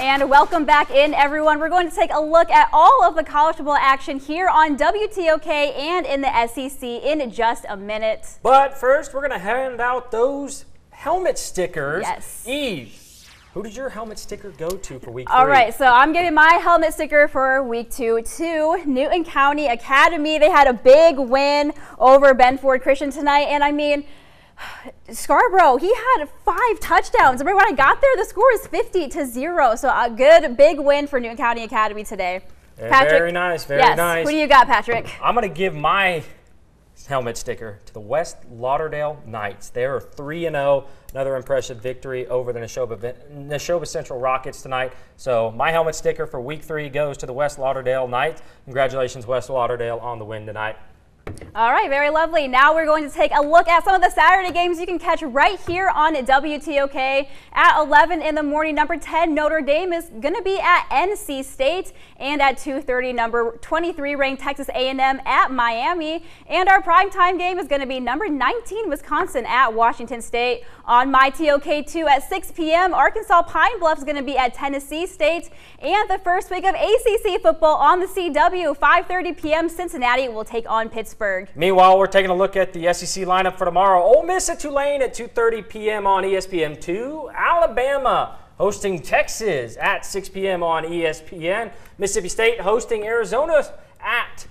And welcome back in, everyone. We're going to take a look at all of the college football action here on WTOK and in the SEC in just a minute. But first, we're going to hand out those helmet stickers. Yes. Eve, who did your helmet sticker go to for week 3? All right, so I'm giving my helmet sticker for week 2 to Newton County Academy. They had a big win over Benford Christian tonight, and I mean, Scarborough, he had 5 touchdowns. Remember when I got there, the score was 50-0. So a good big win for Newton County Academy today. Patrick, very nice, very nice. Who do you got, Patrick? I'm going to give my helmet sticker to the West Lauderdale Knights. They are 3-0. Another impressive victory over the Neshoba Central Rockets tonight. So my helmet sticker for week 3 goes to the West Lauderdale Knights. Congratulations, West Lauderdale, on the win tonight. All right, very lovely. Now we're going to take a look at some of the Saturday games you can catch right here on WTOK at 11 in the morning. Number 10, Notre Dame is going to be at NC State, and at 2:30, number 23 ranked Texas A&M at Miami. And our primetime game is going to be number 19, Wisconsin at Washington State. On my TOK2 at 6 p.m., Arkansas Pine Bluff is going to be at Tennessee State. And the first week of ACC football on the CW, 5:30 p.m., Cincinnati will take on Pittsburgh. Meanwhile, we're taking a look at the SEC lineup for tomorrow. Ole Miss at Tulane at 2:30 p.m. on ESPN2. Alabama hosting Texas at 6 p.m. on ESPN. Mississippi State hosting Arizona at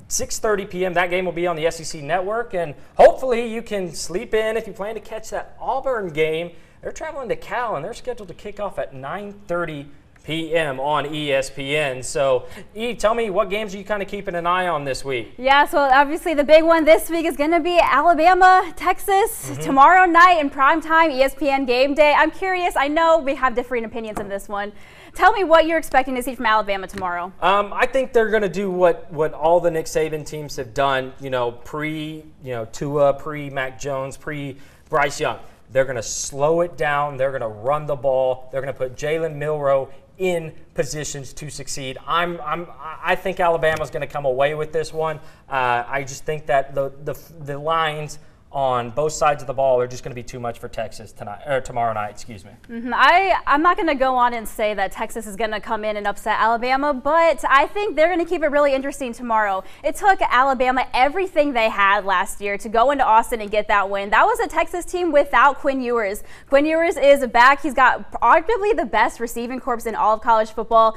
6:30 p.m. That game will be on the SEC Network, and hopefully you can sleep in if you plan to catch that Auburn game. They're traveling to Cal, and they're scheduled to kick off at 9:30 p.m. on ESPN. So, Eve, tell me, what games are you kind of keeping an eye on this week? Yeah, so obviously the big one this week is going to be Alabama, Texas, tomorrow night in primetime, ESPN Game Day. I'm curious, I know we have differing opinions in this one. Tell me what you're expecting to see from Alabama tomorrow. I think they're going to do what all the Nick Saban teams have done, Tua, pre-Mac Jones, pre-Bryce Young. They're going to slow it down. They're going to run the ball. They're going to put Jalen Milroe in positions to succeed. I think Alabama's going to come away with this one. I just think that the lines on both sides of the ball are just going to be too much for Texas tonight or tomorrow night. Excuse me. I'm not going to go on and say that Texas is going to come in and upset Alabama, but I think they're going to keep it really interesting tomorrow. It took Alabama everything they had last year to go into Austin and get that win. That was a Texas team without Quinn Ewers. Quinn Ewers is back. He's got arguably the best receiving corps in all of college football,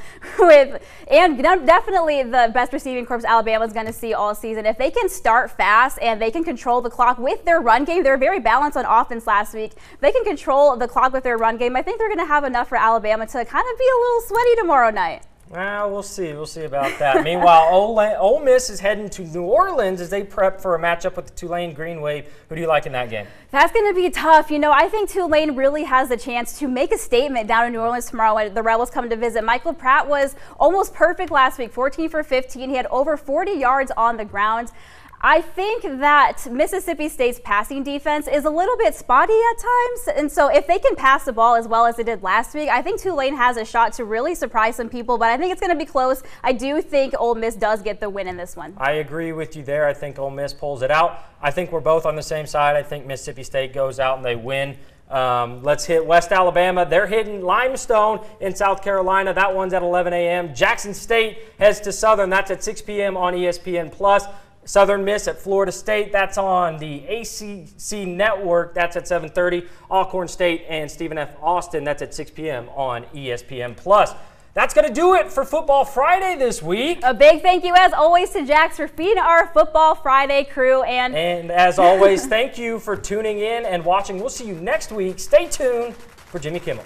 and definitely the best receiving corps Alabama's going to see all season. If they can start fast and they can control the clock with their run game, they were very balanced on offense last week. If they can control the clock with their run game, I think they're going to have enough for Alabama to kind of be a little sweaty tomorrow night. Well, we'll see. We'll see about that. Meanwhile, Ole Miss is heading to New Orleans as they prep for a matchup with the Tulane Green Wave. Who do you like in that game? That's going to be tough. I think Tulane really has the chance to make a statement down in New Orleans tomorrow when the Rebels come to visit. Michael Pratt was almost perfect last week, 14 for 15. He had over 40 yards on the ground. I think that Mississippi State's passing defense is a little bit spotty at times, and so if they can pass the ball as well as they did last week, I think Tulane has a shot to really surprise some people, but I think it's going to be close. I do think Ole Miss does get the win in this one. I agree with you there. I think Ole Miss pulls it out. I think we're both on the same side. I think Mississippi State goes out and they win. Let's hit West Alabama. They're hitting Limestone in South Carolina. That one's at 11 a.m. Jackson State heads to Southern. That's at 6 p.m. on ESPN+. Southern Miss at Florida State. That's on the ACC Network. That's at 7:30. Alcorn State and Stephen F. Austin. That's at 6 p.m. on ESPN+. That's going to do it for Football Friday this week. A big thank you, as always, to Jax for feeding our Football Friday crew. And as always, thank you for tuning in and watching. We'll see you next week. Stay tuned for Jimmy Kimmel.